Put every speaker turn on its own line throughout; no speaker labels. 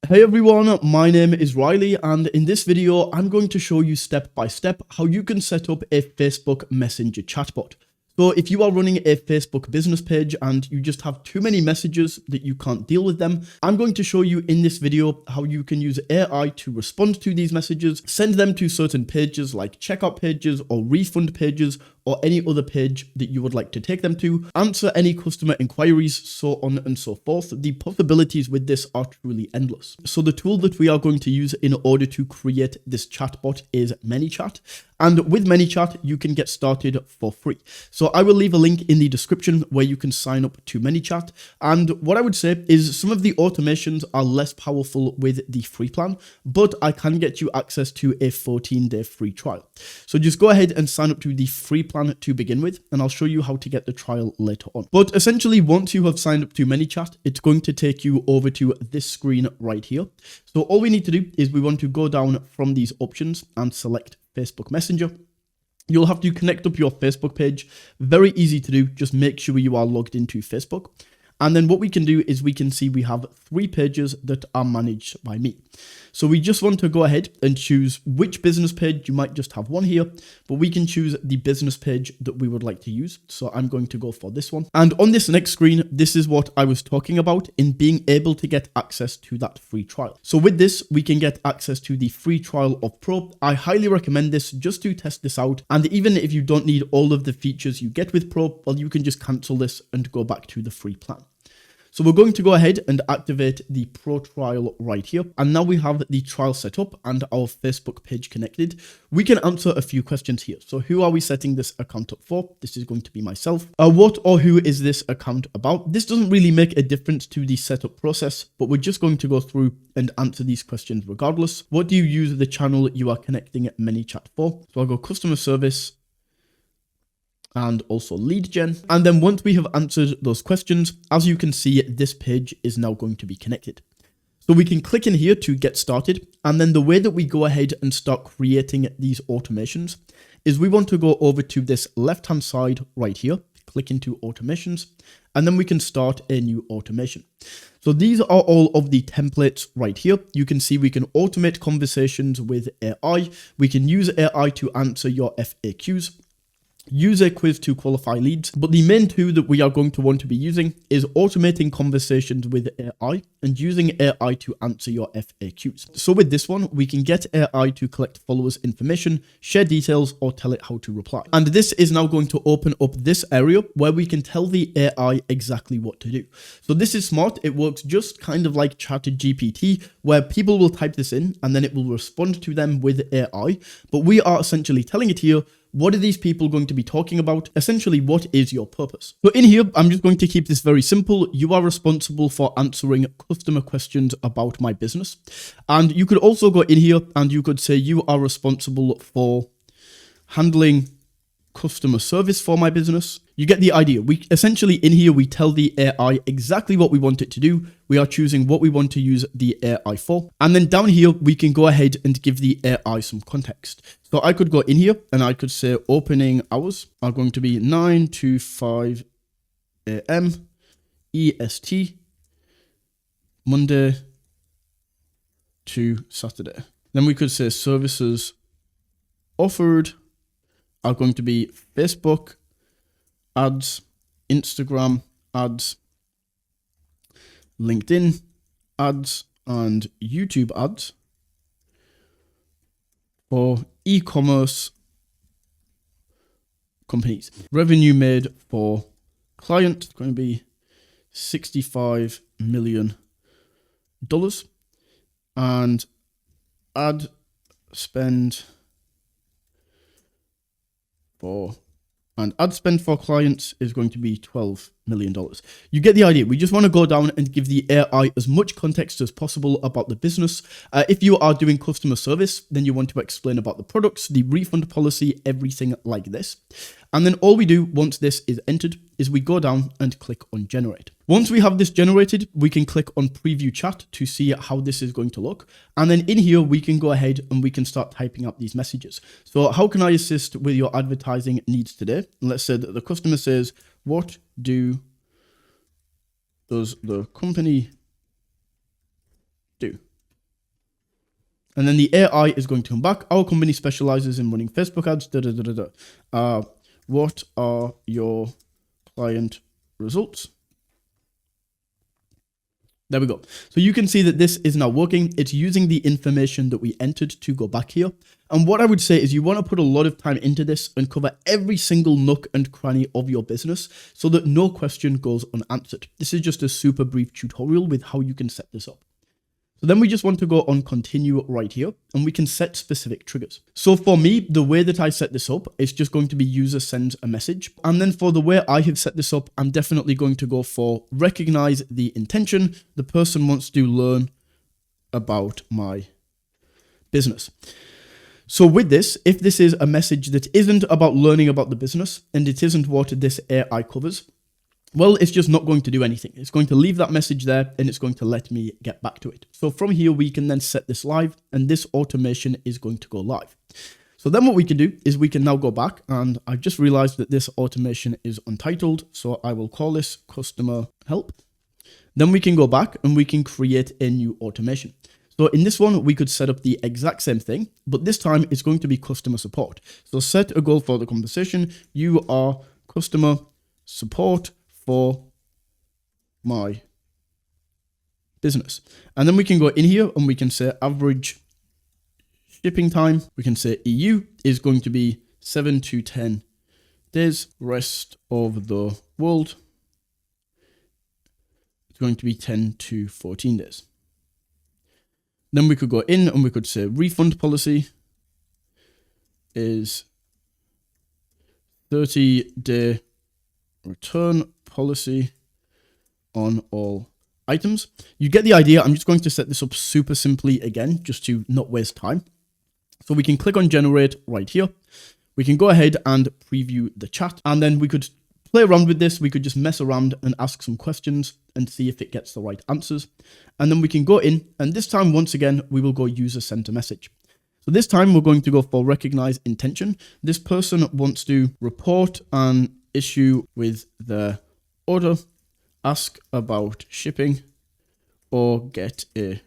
Hey everyone, my name is Riley, and in this video, I'm going to show you step by step how you can set up a Facebook Messenger chatbot. So if you are running a Facebook business page and you just have too many messages that you can't deal with them, I'm going to show you in this video how you can use AI to respond to these messages, send them to certain pages like checkout pages or refund pages or any other page that you would like to take them to, answer any customer inquiries, so on and so forth. The possibilities with this are truly endless. So the tool that we are going to use in order to create this chatbot is Manychat. And with Manychat, you can get started for free. So I will leave a link in the description where you can sign up to Manychat. And what I would say is some of the automations are less powerful with the free plan, but I can get you access to a 14-day free trial. So just go ahead and sign up to the free plan to begin with, and I'll show you how to get the trial later on. But essentially, once you have signed up to Manychat, it's going to take you over to this screen right here. So all we need to do is we want to go down from these options and select Facebook Messenger. You'll have to connect up your Facebook page. Very easy to do. Just make sure you are logged into Facebook. And then what we can do is we can see we have 3 pages that are managed by me. So we just want to go ahead and choose which business page. You might just have one here, but we can choose the business page that we would like to use. So I'm going to go for this one. And on this next screen, this is what I was talking about in being able to get access to that free trial. So with this, we can get access to the free trial of Pro. I highly recommend this just to test this out. And even if you don't need all of the features you get with Pro, well, you can just cancel this and go back to the free plan. So we're going to go ahead and activate the Pro trial right here. And now we have the trial set up and our Facebook page connected. We can answer a few questions here. So who are we setting this account up for? This is going to be myself. What or who is this account about? This doesn't really make a difference to the setup process, but we're just going to go through and answer these questions regardless. What do you use the channel you are connecting Manychat for? So I'll go customer service and also lead gen. And then once we have answered those questions, as you can see, this page is now going to be connected. So we can click in here to get started. And then the way that we go ahead and start creating these automations is we want to go over to this left-hand side right here, click into automations, and then we can start a new automation. So these are all of the templates right here. You can see we can automate conversations with AI. We can use AI to answer your FAQs. Use a quiz to qualify leads, but the main two that we are going to want to be using is automating conversations with AI and using AI to answer your FAQs. So with this one, we can get AI to collect followers' information, share details, or tell it how to reply. And this is now going to open up this area where we can tell the AI exactly what to do. So this is smart. It works just kind of like ChatGPT, where people will type this in and then it will respond to them with AI. But we are essentially telling it here, what are these people going to be talking about? Essentially, what is your purpose? So in here, I'm just going to keep this very simple. You are responsible for answering customer questions about my business. And you could also go in here and you could say you are responsible for handling customer service for my business. You get the idea. We essentially in here, we tell the AI exactly what we want it to do. We are choosing what we want to use the AI for. And then down here, we can go ahead and give the AI some context. So I could go in here and I could say opening hours are going to be 9 to 5 a.m. EST, Monday to Saturday. Then we could say services offered are going to be Facebook ads, Instagram ads, LinkedIn ads, and YouTube ads for e-commerce companies. Revenue made for client is going to be $65 million. And ad spend for clients is going to be $12 million. You get the idea. We just want to go down and give the AI as much context as possible about the business. If you are doing customer service, then you want to explain about the products, the refund policy, everything like this. And then all we do once this is entered is we go down and click on generate. Once we have this generated, we can click on preview chat to see how this is going to look. And then in here, we can go ahead and we can start typing up these messages. So how can I assist with your advertising needs today? Let's say that the customer says, what does the company do? And then the AI is going to come back. Our company specializes in running Facebook ads. What are your client results? There we go. So you can see that this is now working. It's using the information that we entered to go back here. And what I would say is you want to put a lot of time into this and cover every single nook and cranny of your business so that no question goes unanswered. This is just a super brief tutorial with how you can set this up. So then we just want to go on continue right here and we can set specific triggers. So for me, the way that I set this up is just going to be user sends a message. And then for the way I have set this up, I'm definitely going to go for recognize the intention. The person wants to learn about my business. So with this, if this is a message that isn't about learning about the business and it isn't what this AI covers, well, it's just not going to do anything. It's going to leave that message there and it's going to let me get back to it. So from here, we can then set this live and this automation is going to go live. So then what we can do is we can now go back, and I've just realized that this automation is untitled. So I will call this customer help. Then we can go back and we can create a new automation. So in this one, we could set up the exact same thing, but this time it's going to be customer support. So set a goal for the conversation. You are customer support for my business. And then we can go in here and we can say average shipping time. We can say EU is going to be 7 to 10 days. Rest of the world, it's going to be 10 to 14 days. Then we could go in and we could say refund policy is 30-day return policy on all items. You get the idea. I'm just going to set this up super simply again, just to not waste time. So we can click on generate right here. We can go ahead and preview the chat, and then we could play around with this. We could just mess around and ask some questions and see if it gets the right answers. And then we can go in, and this time, once again, we will go user sent a message. So this time we're going to go for recognize intention. This person wants to report an issue with their order, ask about shipping, or get a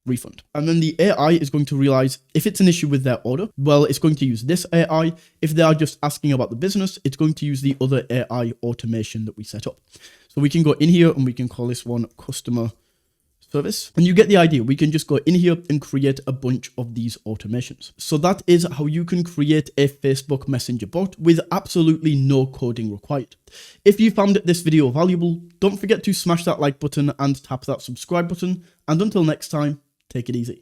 refund. And then the AI is going to realize if it's an issue with their order, well, it's going to use this AI. If they are just asking about the business, it's going to use the other AI automation that we set up. So we can go in here and we can call this one customer service. And you get the idea. We can just go in here and create a bunch of these automations. So that is how you can create a Facebook Messenger bot with absolutely no coding required. If you found this video valuable, don't forget to smash that like button and tap that subscribe button. And until next time, take it easy.